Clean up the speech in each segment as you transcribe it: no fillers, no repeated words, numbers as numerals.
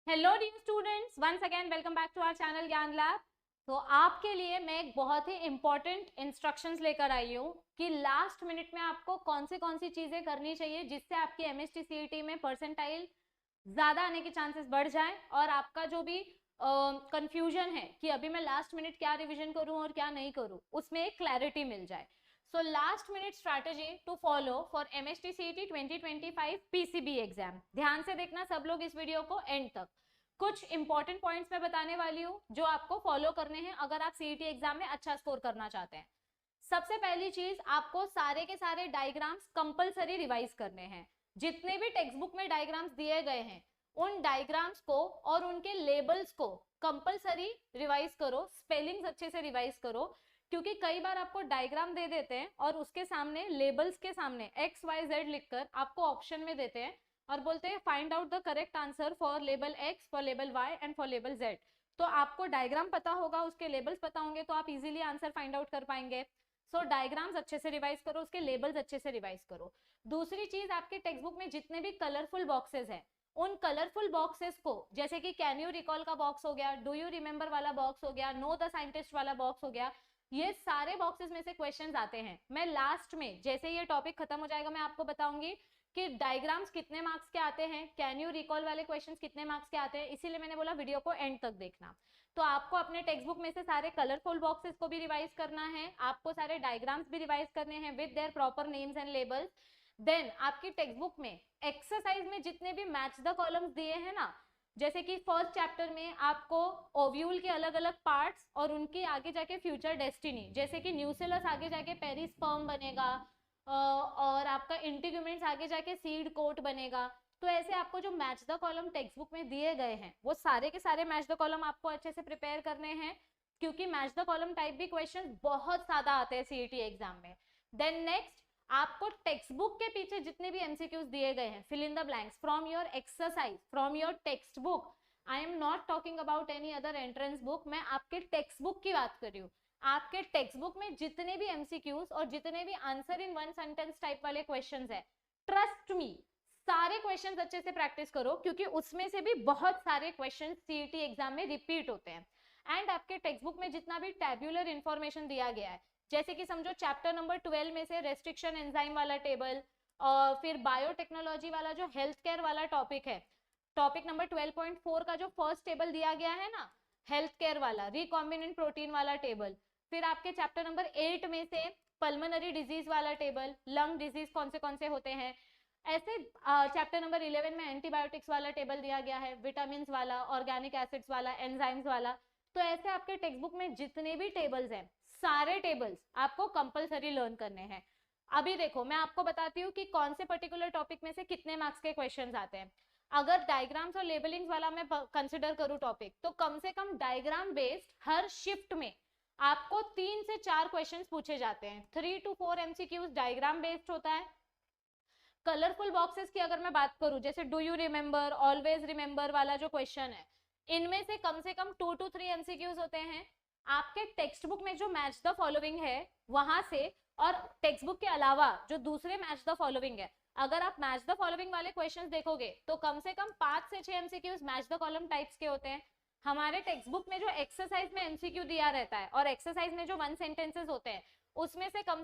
Hello dear students, once again welcome back to our channel Gyan lab. तो आपके लिए मैं एक बहुत ही इंपॉर्टेंट इंस्ट्रक्शंस लेकर आई हूँ कि लास्ट मिनट में आपको कौन सी चीजें करनी चाहिए जिससे आपकी एमएसटी सीईटी में परसेंटाइल ज्यादा आने के चांसेस बढ़ जाए और आपका जो भी कंफ्यूजन है कि अभी मैं लास्ट मिनट क्या रिवीजन करूं और क्या नहीं करूं उसमें एक क्लैरिटी मिल जाए। So last minute strategy to follow for MST CET 2025 PCB exam. ध्यान से देखना सब लोग इस वीडियो को एंड तक। कुछ इंपॉर्टेंट पॉइंट्स मैं बताने वाली हूँ जो आपको फॉलो करने हैं अगर आप सीईटी एग्जाम में अच्छा स्कोर करना चाहते हैं। सबसे पहली चीज, आपको सारे के सारे डायग्राम्स कंपलसरी रिवाइज करने हैं। जितने भी टेक्स्ट बुक में डायग्राम्स दिए गए हैं उन डायग्राम्स को और उनके लेबल्स को कंपलसरी रिवाइज करो, स्पेलिंग्स अच्छे से रिवाइज करो, क्योंकि कई बार आपको डायग्राम दे देते हैं और उसके सामने लेबल्स के सामने एक्स वाई जेड लिखकर आपको ऑप्शन में देते हैं और बोलते हैं find out the correct answer for label X, for label Y and for label Z. तो आपको डायग्राम पता होगा, उसके लेबल्स पता होंगे तो आप इजीली आंसर फाइंड आउट कर पाएंगे। सो डायग्राम्स अच्छे से रिवाइज करो, उसके लेबल्स अच्छे से रिवाइज करो। दूसरी चीज, आपके टेक्स्ट बुक में जितने भी कलरफुल बॉक्सेस हैं उन कलरफुल बॉक्सेस को, जैसे कि कैन यू रिकॉल का बॉक्स हो गया, डू यू रिमेंबर वाला बॉक्स हो गया, नो द साइंटिस्ट वाला बॉक्स हो गया, ये सारे बॉक्सेस में से क्वेश्चंस आते हैं। मैं लास्ट में जैसे ये टॉपिक खत्म हो जाएगा मैं आपको बताऊंगी कि डायग्राम्स कितने मार्क्स के आते हैं, कैन यू रिकॉल वाले क्वेश्चंस कितने मार्क्स के आते हैं, इसीलिए मैंने बोला वीडियो को एंड तक देखना। तो आपको अपने टेक्स्ट बुक में से सारे कलरफुल बॉक्सेस को भी रिवाइज करना है, आपको सारे डायग्राम्स भी रिवाइज करने हैं with their proper names and labels. Then आपकी टेक्स्ट बुक में एक्सरसाइज में जितने भी मैच द कॉलम्स दिए हैं ना, जैसे कि फर्स्ट चैप्टर में आपको ओव्यूल के अलग अलग पार्ट्स और उनकी आगे जाके फ्यूचर डेस्टिनी, जैसे कि न्यूसेलस आगे जाके पेरिस्पर्म बनेगा और आपका इंटीग्यूमेंट्स आगे जाके सीड कोट बनेगा। तो ऐसे आपको जो match the column text book में दिए गए हैं वो सारे के सारे मैच द कॉलम आपको अच्छे से प्रिपेयर करने हैं, क्योंकि मैच द कॉलम टाइप भी क्वेश्चन बहुत ज्यादा आते हैं सीईटी एग्जाम में। देन नेक्स्ट, आपको टेक्स्ट बुक के पीछे जितने भी एमसीक्यूज दिए गए हैं, fill in the blanks from your exercise, from your textbook. I am not talking about any other entrance book, मैं आपके टेक्स्ट बुक की बात कर रही हूँ। आपके टेक्स्ट बुक में जितने भी एमसीक्यूज और जितने भी answer in one sentence type वाले क्वेश्चंस है, ट्रस्ट मी सारे क्वेश्चंस अच्छे से प्रैक्टिस करो, क्योंकि उसमें से भी बहुत सारे क्वेश्चंस सीईटी एग्जाम में रिपीट होते हैं। एंड आपके टेक्स्ट बुक में जितना भी टैब्यूलर इंफॉर्मेशन दिया गया है, जैसे कि समझो चैप्टर नंबर 12 में से रेस्ट्रिक्शन एंजाइम वाला टेबल, और फिर बायोटेक्नोलॉजी वाला जो हेल्थ केयर वाला टॉपिक है, टॉपिक नंबर 12.4 का जो फर्स्ट टेबल दिया गया है ना, हेल्थ केयर वाला रिकॉम्बिनेंट प्रोटीन वाला टेबल, फिर आपके चैप्टर नंबर 8 में से पल्मोनरी डिजीज वाला टेबल, लंग डिजीज कौन से होते हैं, ऐसे चैप्टर नंबर 11 में एंटीबायोटिक्स वाला टेबल दिया गया है, विटामिन वाला, ऑर्गेनिक एसिड्स वाला, एंजाइम्स वाला। तो ऐसे आपके टेक्स्ट बुक में जितने भी टेबल्स हैं सारे टेबल्स आपको कंपलसरी लर्न करने हैं। अभी देखो मैं आपको बताती हूँ कि कौन से पर्टिकुलर टॉपिक में से कितने मार्क्स के क्वेश्चंस आते हैं। अगर डायग्राम्स और लेबलिंग्स वाला मैं कंसिडर करूँ टॉपिक, तो कम से कम डायग्राम बेस्ड हर शिफ्ट में आपको 3 से 4 क्वेश्चंस पूछे जाते हैं। 3 to 4 एमसीक्यूज डायग्राम बेस्ड होता है। कलरफुल बॉक्सेस की अगर मैं बात करूं, जैसे do you remember, always remember वाला जो क्वेश्चन है, इनमें से कम 2 to 3 एमसीक्यूज होते हैं। आपके टेक्स्ट बुक में जो मैच द फॉलोइंग है वहां से, और टेक्स्ट बुक के अलावा जो दूसरे मैच द फॉलोइंग है, अगर आप मैच द फॉलोइंग वाले क्वेश्चंस देखोगे तो कम से कम 5 से 6 MCQs match the column types के होते हैं। हमारे टेक्स्ट बुक में जो एक्सरसाइज में एमसीक्यू दिया रहता है और एक्सरसाइज में जो वन सेंटेंसेस होते हैं उसमें से कम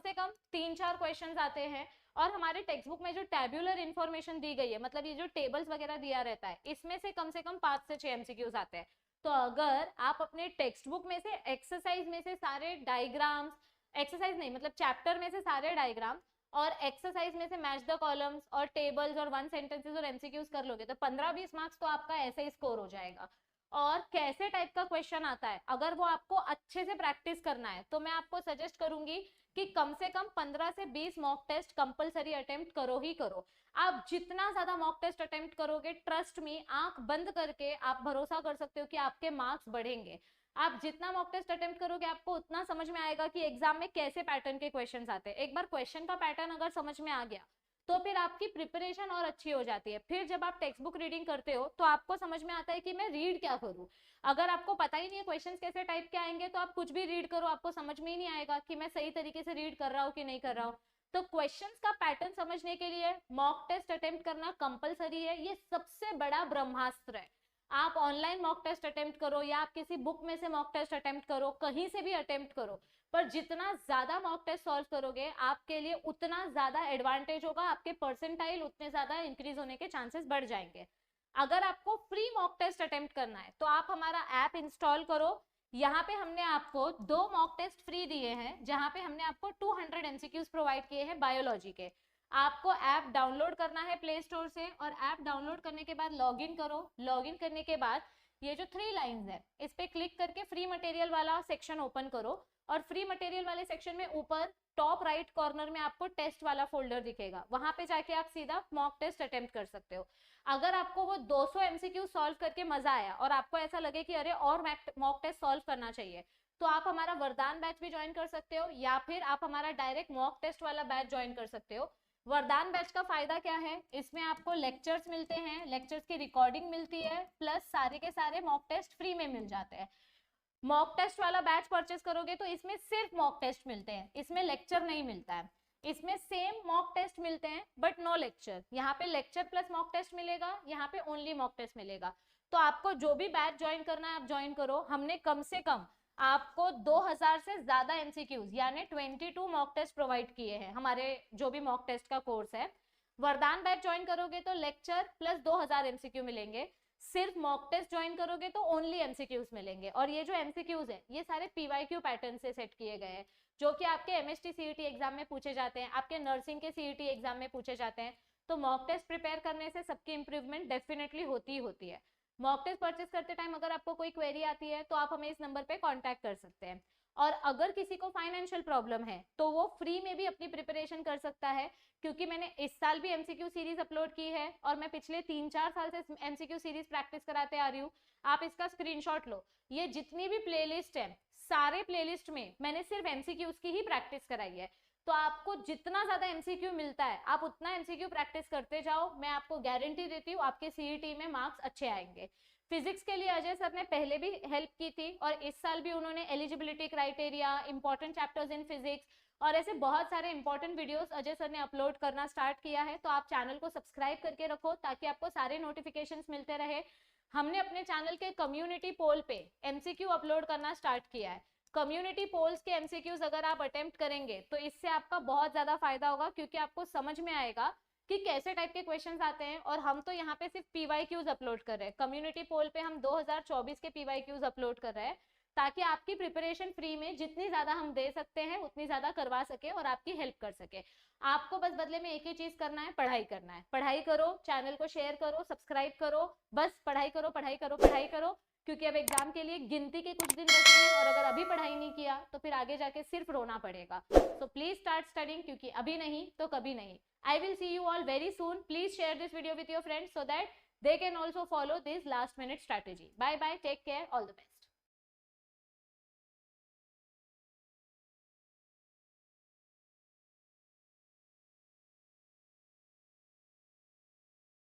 3-4 क्वेश्चंस आते हैं। और हमारे टेक्स्ट बुक में जो टैब्यूलर इन्फॉर्मेशन दी गई है, मतलब ये जो टेबल्स वगैरह दिया रहता है, इसमें से कम 5 से 6 एमसीक्यूज आते हैं। तो अगर आप अपने टेक्स्ट बुक में से एक्सरसाइज में से सारे डायग्राम्स, एक्सरसाइज नहीं मतलब चैप्टर में से सारे डायग्राम और एक्सरसाइज में से मैच द कॉलम्स और टेबल्स और वन सेंटेंसेस और एमसीक्यूज कर लोगे तो 15-20 मार्क्स तो आपका ऐसे ही स्कोर हो जाएगा। और कैसे टाइप का क्वेश्चन आता है, अगर वो आपको अच्छे से प्रैक्टिस करना है तो मैं आपको सजेस्ट करूंगी कि कम से कम 15 से 20 मॉक टेस्ट कंपलसरी अटेम्प्ट करो ही करो। आप जितना ज्यादा मॉक टेस्ट अटेम्प्ट करोगे, ट्रस्ट मी, आंख बंद करके आप भरोसा कर सकते हो कि आपके मार्क्स बढ़ेंगे। आप जितना मॉक टेस्ट अटेम्प्ट करोगे आपको उतना समझ में आएगा कि एग्जाम में कैसे पैटर्न के क्वेश्चंस आते हैं। एक बार क्वेश्चन का पैटर्न अगर समझ में आ गया तो फिर आपकी प्रिपरेशन और अच्छी हो जाती है। फिर जब आप टेक्स्ट बुक रीडिंग करते हो तो आपको समझ में आता है कि मैं रीड क्या करूं। अगर आपको पता ही नहीं है क्वेश्चंस कैसे टाइप के आएंगे तो आप कुछ भी रीड करो, आपको समझ में ही नहीं आएगा कि मैं सही तरीके से रीड कर रहा हूँ कि नहीं कर रहा हूँ। तो क्वेश्चंस का पैटर्न समझने के लिए मॉक टेस्ट अटेम्प्ट करना कंपलसरी है, ये सबसे बड़ा ब्रह्मास्त्र है। आप ऑनलाइन मॉक टेस्ट अटेम्प्ट करो या आप किसी बुक में से मॉक टेस्ट अटेम्प्ट करो, कहीं से भी अटेम्प्ट करो, पर जितना ज्यादा मॉक टेस्ट सॉल्व करोगे आपके लिए उतना ज्यादा एडवांटेज होगा, आपके परसेंटाइल उतने ज्यादा इंक्रीज होने के चांसेस बढ़ जाएंगे। अगर आपको फ्री मॉक टेस्ट अटेम्प्ट करना है तो आप हमारा ऐप इंस्टॉल करो। यहाँ पे हमने आपको 2 मॉक टेस्ट फ्री दिए हैं, जहां पे हमने आपको 200 एमसीक्यूज प्रोवाइड किए हैं बायोलॉजी के। आपको ऐप डाउनलोड करना है प्ले स्टोर से, और ऐप डाउनलोड करने के बाद लॉगिन करो। लॉगिन करने के बाद ये जो 3 लाइंस है इस पे क्लिक करके फ्री मटेरियल वाला सेक्शन ओपन करो, और फ्री मटेरियल वाले सेक्शन में ऊपर टॉप राइट कॉर्नर में आपको टेस्ट वाला फोल्डर दिखेगा, वहां पे जाके आप सीधा मॉक टेस्ट अटेम्प्ट कर सकते हो। अगर आपको वो 200 एमसीक्यू सॉल्व करके मजा आया और आपको ऐसा लगे कि अरे और मॉक टेस्ट सॉल्व करना चाहिए, तो आप हमारा वरदान बैच भी ज्वाइन कर सकते हो, या फिर आप हमारा डायरेक्ट मॉक टेस्ट वाला बैच ज्वाइन कर सकते हो। वरदान बैच का फायदा क्या है, इसमें आपको लेक्चर्स मिलते हैं, लेक्चर्स की रिकॉर्डिंग मिलती है, प्लस सारे के सारे मॉक टेस्ट फ्री में मिल जाते हैं। मॉक टेस्ट वाला बैच परचेस करोगे तो इसमें सिर्फ मॉक टेस्ट मिलते हैं, इसमें लेक्चर नहीं मिलता है। इसमें सेम मॉक टेस्ट मिलते हैं बट नो लेक्चर। यहाँ पे लेक्चर प्लस मॉक टेस्ट मिलेगा, यहाँ पे ओनली मॉक टेस्ट मिलेगा। तो आपको जो भी बैच ज्वाइन करना है आप ज्वाइन करो। हमने कम से कम आपको 2000 से ज्यादा एमसीक्यूज यानी 22 मॉक टेस्ट प्रोवाइड किए हैं हमारे जो भी मॉक टेस्ट का कोर्स है। वरदान बैच ज्वाइन करोगे तो लेक्चर प्लस 2000 एमसीक्यू मिलेंगे, सिर्फ मॉक टेस्ट ज्वाइन करोगे तो ओनली एमसीक्यूज मिलेंगे। और ये जो एमसीक्यूज है ये सारे पीवाईक्यू पैटर्न से सेट किए गए हैं, जो कि आपके एमएसटी सीईटी एग्जाम में पूछे जाते हैं, आपके नर्सिंग के सीईटी एग्जाम में पूछे जाते हैं। तो मॉक टेस्ट प्रिपेयर करने से सबकी इंप्रूवमेंट डेफिनेटली होती ही होती है। मॉक टेस्ट परचेस करते टाइम अगर आपको कोई क्वेरी आती है तो आप हमें इस नंबर पे कांटेक्ट कर सकते हैं। और अगर किसी को फाइनेंशियल प्रॉब्लम है तो वो फ्री में भी अपनी प्रिपरेशन कर सकता है, क्योंकि मैंने इस साल भी एमसीक्यू सीरीज अपलोड की है और मैं पिछले 3-4 साल से एमसीक्यू सीरीज प्रैक्टिस कराते आ रही हूँ। आप इसका स्क्रीनशॉट लो, ये जितनी भी प्लेलिस्ट है सारे प्लेलिस्ट में मैंने सिर्फ एमसीक्यूज की ही प्रैक्टिस कराई है। तो आपको जितना ज्यादा एमसीक्यू मिलता है आप उतना एमसीक्यू प्रैक्टिस करते जाओ, मैं आपको गारंटी देती हूँ आपके सीईटी में मार्क्स अच्छे आएंगे। फिजिक्स के लिए अजय सर ने पहले भी हेल्प की थी और इस साल भी उन्होंने eligibility criteria, important chapters in physics और ऐसे बहुत सारे इंपॉर्टेंट वीडियोस अजय सर ने अपलोड करना स्टार्ट किया है। तो आप चैनल को सब्सक्राइब करके रखो ताकि आपको सारे नोटिफिकेशंस मिलते रहे। हमने अपने चैनल के कम्युनिटी पोल पे एमसीक्यू अपलोड करना स्टार्ट किया है। कम्युनिटी पोल्स के एमसीक्यूज अगर आप अटेम्प्ट करेंगे तो इससे आपका बहुत ज्यादा फायदा होगा, क्योंकि आपको समझ में आएगा कि कैसे टाइप के क्वेश्चंस आते हैं। और हम तो यहाँ पे सिर्फ पीवाईक्यूज अपलोड कर रहे हैं, कम्युनिटी पोल पे हम 2024 के पीवाईक्यूज अपलोड कर रहे हैं, ताकि आपकी प्रिपरेशन फ्री में जितनी ज्यादा हम दे सकते हैं उतनी ज्यादा करवा सके और आपकी हेल्प कर सके। आपको बस बदले में एक ही चीज करना है, पढ़ाई करना है। पढ़ाई करो, चैनल को शेयर करो, सब्सक्राइब करो, बस पढ़ाई करो पढ़ाई करो पढ़ाई करो, क्योंकि अब एग्जाम के लिए गिनती के कुछ दिन बचे हैं और अगर अभी पढ़ाई नहीं किया तो फिर आगे जाके सिर्फ रोना पड़ेगा। सो प्लीज स्टार्ट स्टडिंग, क्योंकि अभी नहीं तो कभी नहीं। I will see you all very soon. Please share this video with your friends so that they can also follow this last minute strategy. Bye bye. Take care. All the best.